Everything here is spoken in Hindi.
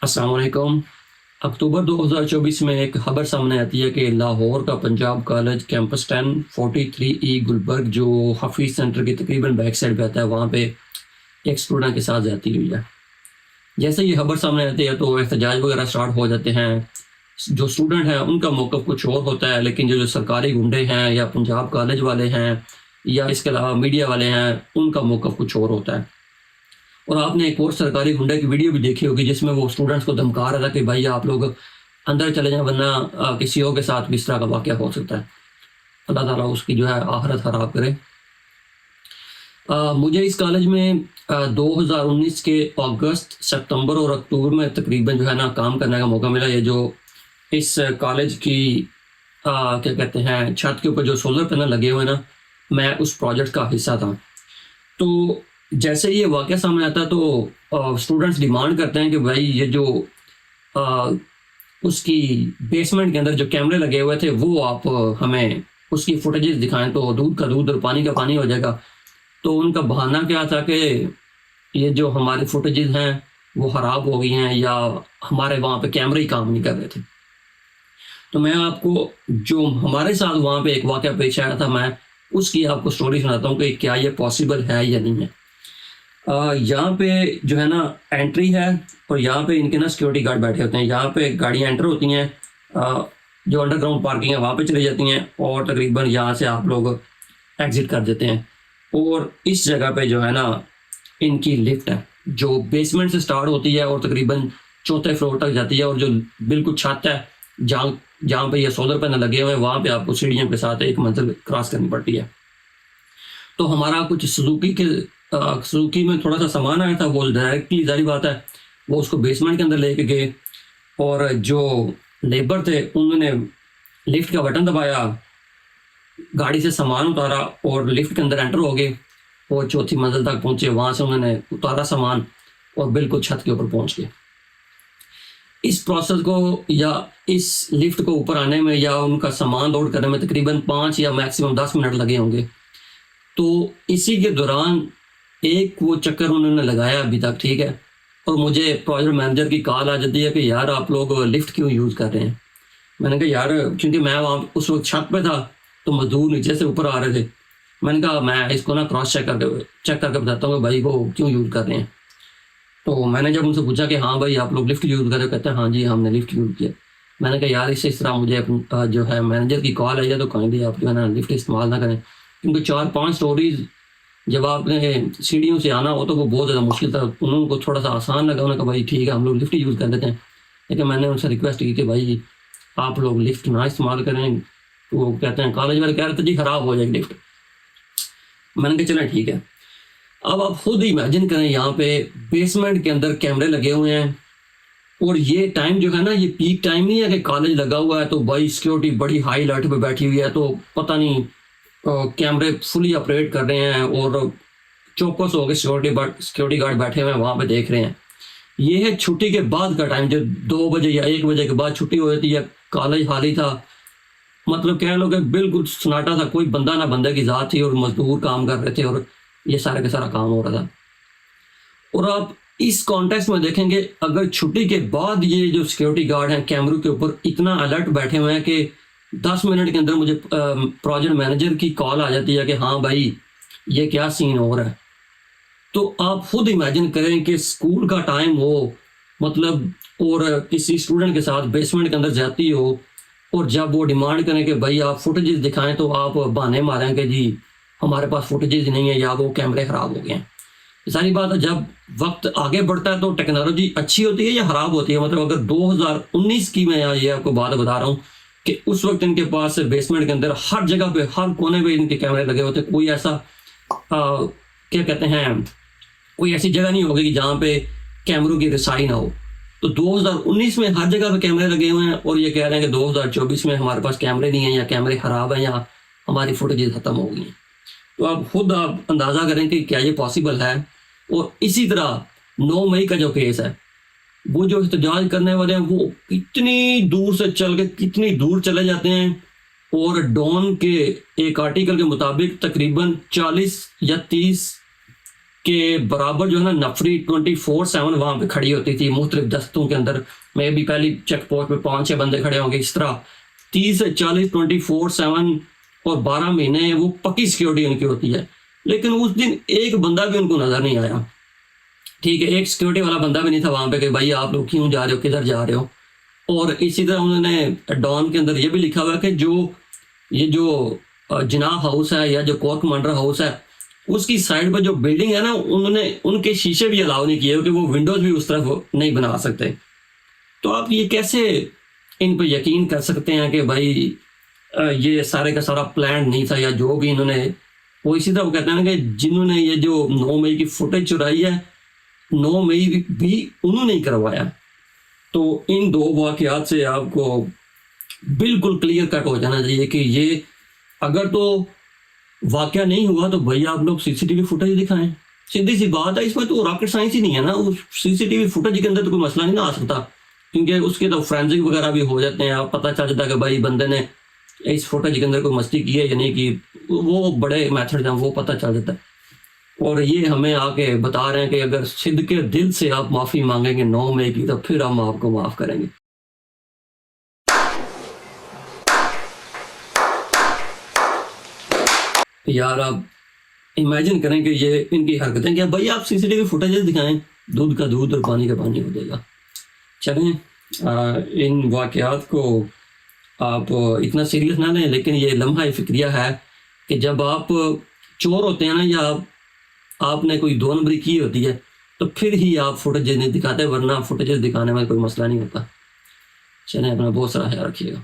अस्सलाम वालेकुम। अक्टूबर 2024 में एक खबर सामने आती है कि लाहौर का पंजाब कॉलेज कैंपस 1043 गुलबर्ग जो हफीज़ सेंटर की तकरीबन बैक साइड पे आता है, वहाँ पे एक स्टूडेंट के साथ ज़्यादती हुई है। जैसे ये खबर सामने आती है तो एहतजाज वगैरह स्टार्ट हो जाते हैं। जो स्टूडेंट हैं उनका मौक़िफ़ कुछ और होता है, लेकिन जो सरकारी गुंडे हैं या पंजाब कॉलेज वाले हैं या इसके अलावा मीडिया वाले हैं, उनका मौक़िफ़ कुछ और होता है। और आपने एक और सरकारी गुंडे की वीडियो भी देखी होगी जिसमें वो स्टूडेंट्स को धमका रहा था कि भाई आप लोग अंदर चले जाएं, वरना किसी और के साथ भी इस तरह का वाक़या हो सकता है। अल्लाह ताला उसकी जो है आखिरत ख़राब करे। मुझे इस कॉलेज में 2019 के अगस्त, सितंबर और अक्टूबर में तकरीबन जो है ना काम करने का मौका मिला। ये जो इस कॉलेज की क्या कहते हैं, छत के ऊपर जो सोलर पैनल लगे हुए हैं ना, मैं उस प्रोजेक्ट का हिस्सा था। तो जैसे ये वाक़या सामने आता है तो स्टूडेंट्स डिमांड करते हैं कि भाई ये जो उसकी बेसमेंट के अंदर जो कैमरे लगे हुए थे वो आप हमें उसकी फुटेजेस दिखाएं तो दूध का दूध और पानी का पानी हो जाएगा। तो उनका बहाना क्या था कि ये जो हमारी फुटेजेस हैं वो ख़राब हो गई हैं या हमारे वहाँ पे कैमरे ही काम नहीं कर रहे थे। तो मैं आपको जो हमारे साथ वहाँ पे एक वाक़या पेश आया था, मैं उसकी आपको स्टोरी सुनाता हूँ कि क्या ये पॉसिबल है या नहीं है। यहाँ पे जो है ना एंट्री है और यहाँ पे इनके ना सिक्योरिटी गार्ड बैठे होते हैं। यहाँ पे गाड़ियाँ एंटर होती हैं, जो अंडरग्राउंड पार्किंग है वहाँ पे चली जाती हैं और तकरीबन यहाँ से आप लोग एग्ज़िट कर देते हैं। और इस जगह पे जो है ना इनकी लिफ्ट है जो बेसमेंट से स्टार्ट होती है और तकरीबन चौथे फ्लोर तक जाती है, और जो बिल्कुल छत है जहाँ पे ये सोलर पैनल लगे हुए हैं वहाँ पे आपको सीढ़ियों के साथ एक मंजिल क्रॉस करनी पड़ती है। तो हमारा कुछ सुजुकी में थोड़ा सा सामान आया था, वो डायरेक्टली जारी बात है वो उसको बेसमेंट के अंदर लेके गए और जो लेबर थे उन्होंने लिफ्ट का बटन दबाया, गाड़ी से सामान उतारा और लिफ्ट के अंदर एंटर हो गए और चौथी मंजिल तक पहुंचे। वहाँ से उन्होंने उतारा सामान और बिल्कुल छत के ऊपर पहुंच गए। इस प्रोसेस को या इस लिफ्ट को ऊपर आने में या उनका सामान लोड करने में तकरीबन 5 या मैक्सिमम 10 मिनट लगे होंगे। तो इसी के दौरान एक वो चक्कर उन्होंने लगाया अभी तक, ठीक है, और मुझे प्रोजेक्ट मैनेजर की कॉल आ जाती है कि यार आप लोग लिफ्ट क्यों यूज़ कर रहे हैं। मैंने कहा यार, क्योंकि मैं वहाँ उस वक्त छत पे था तो मजदूर नीचे से ऊपर आ रहे थे। मैंने कहा मैं इसको ना क्रॉस चेक करके बताता हूँ भाई वो क्यों यूज़ कर रहे हैं। तो मैंने जब उनसे पूछा कि हाँ भाई आप लोग लिफ्ट यूज़ कर रहे हो, कहते हैं हाँ जी हमने लिफ्ट यूज़ किया। मैंने कहा यार इस तरह मुझे जो है मैनेजर की कॉल आई है तो कहीं भी आप जो है ना लिफ्ट इस्तेमाल ना करें, क्योंकि 4-5 स्टोरीज जब आपने सीढ़ियों से आना हो तो वो बहुत ज़्यादा मुश्किल था। उनको थोड़ा सा आसान लगा, उन्होंने कहा भाई ठीक है हम लोग लिफ्ट यूज़ कर लेते हैं। लेकिन मैंने उनसे रिक्वेस्ट की कि भाई आप लोग लिफ्ट ना इस्तेमाल करें। तो वो कहते हैं कॉलेज वाले कह रहे थे जी ख़राब हो जाएगी लिफ्ट। मैंने कहा चलें ठीक है। अब आप खुद इमेजिन करें यहाँ पे बेसमेंट के अंदर कैमरे लगे हुए हैं और ये टाइम जो है ना ये पीक टाइम नहीं है कि कॉलेज लगा हुआ है तो भाई सिक्योरिटी बड़ी हाई अलर्ट पे बैठी हुई है तो पता नहीं कैमरे फुली ऑपरेट कर रहे हैं और चौकस हो गए सिक्योरिटी गार्ड बैठे हुए हैं वहाँ पे देख रहे हैं। ये है छुट्टी के बाद का टाइम, जब 2 बजे या 1 बजे के बाद छुट्टी हो जाती है, कॉलेज खाली था, मतलब कह लो कि बिल्कुल सन्नाटा था, कोई बंदा ना बंदे की ज़ात थी और मजदूर काम कर रहे थे और ये सारा का सारा काम हो रहा था। और आप इस कॉन्टेक्स्ट में देखेंगे अगर छुट्टी के बाद ये जो सिक्योरिटी गार्ड हैं कैमरों के ऊपर इतना अलर्ट बैठे हुए हैं कि 10 मिनट के अंदर मुझे प्रोजेक्ट मैनेजर की कॉल आ जाती है कि हाँ भाई ये क्या सीन हो रहा है। तो आप खुद इमेजिन करें कि स्कूल का टाइम हो, मतलब, और किसी स्टूडेंट के साथ बेसमेंट के अंदर जाती हो और जब वो डिमांड करें कि भाई आप फुटेजेस दिखाएं तो आप बहाने मारें कि जी हमारे पास फुटेजेस नहीं है या वो कैमरे ख़राब हो गए हैं। सारी बात है जब वक्त आगे बढ़ता है तो टेक्नोलॉजी अच्छी होती है या ख़राब होती है। मतलब अगर 2019 की मैं ये आपको बात बता रहा हूँ कि उस वक्त इनके पास बेसमेंट के अंदर हर जगह पे हर कोने पे इनके कैमरे लगे होते, कोई ऐसा क्या कहते हैं, कोई ऐसी जगह नहीं होगी कि जहाँ पे कैमरों की रसाई ना हो। तो 2019 में हर जगह पे कैमरे लगे हुए हैं और ये कह रहे हैं कि 2024 में हमारे पास कैमरे नहीं हैं या कैमरे ख़राब हैं या हमारी फुटेजेस ख़त्म हो गई हैं। तो आप अंदाज़ा करें कि क्या ये पॉसिबल है। और इसी तरह 9 मई का जो केस है, वो जो एहतजाज करने वाले हैं वो कितनी दूर से चल के कितनी दूर चले जाते हैं और डॉन के एक आर्टिकल के मुताबिक तकरीबन 40 या 30 के बराबर जो है ना नफरी 24/7 वहां पे खड़ी होती थी मुख्तलिफ दस्तों के अंदर। मैं भी पहली चेक पोस्ट पे 5-6 बंदे खड़े होंगे, इस तरह 30 से 40 24/7 और 12 महीने वो पक्की सिक्योरिटी उनकी होती है। लेकिन उस दिन एक बंदा भी उनको नजर नहीं आया, ठीक है, एक सिक्योरिटी वाला बंदा भी नहीं था वहां पे कि भाई आप लोग क्यों जा रहे हो, किधर जा रहे हो। और इसी तरह उन्होंने डॉन के अंदर ये भी लिखा हुआ है कि ये जो जिनाह हाउस है या जो कोर कमांडर हाउस है उसकी साइड पर जो बिल्डिंग है ना, उन्होंने उनके शीशे भी अलाउ नहीं किए कि वो विंडोज भी उस तरफ नहीं बना सकते। तो आप ये कैसे इन पर यकीन कर सकते हैं कि भाई ये सारे का सारा प्लान नहीं था या जो भी इन्होंने, वो इसी तरह वो कहते हैं ना कि जिन्होंने ये जो 9 मई की फुटेज चुराई है 9 मई भी उन्होंने ही करवाया। तो इन दो वाकयात से आपको बिल्कुल क्लियर कट हो जाना चाहिए कि ये अगर तो वाकया नहीं हुआ तो भाई आप लोग सीसीटीवी फुटेज दिखाएं, सीधी सी बात है, इसमें तो रॉकेट साइंस ही नहीं है ना। उस सीसीटीवी फुटेज के अंदर तो कोई मसला नहीं ना आ सकता, क्योंकि उसके तो फोरेंसिक वगैरह भी हो जाते हैं, आप पता चल जाता है कि भाई बंदे ने इस फुटेज के अंदर कोई मस्ती की है या नहीं की, वो बड़े मेथड हैं, वो पता चल जाता है। और ये हमें आके बता रहे हैं कि अगर सिद्ध के दिल से आप माफी मांगेंगे 9 मई की तो फिर हम आपको माफ करेंगे। यार आप इमेजिन करें कि ये इनकी हरकतें, क्या भाई आप सीसीटीवी फुटेज दिखाएं, दूध का दूध और पानी का पानी हो जाएगा। चलें, इन वाकयात को आप इतना सीरियस ना लें, लेकिन ये लम्हा फिक्रिया है कि जब आप चोर होते हैं ना या आपने कोई 2 नंबरी की होती है तो फिर ही आप फुटेज नहीं दिखाते, वरना फुटेज दिखाने में कोई मसला नहीं होता। चलें, अपना बहुत सारा ख्याल रखिएगा।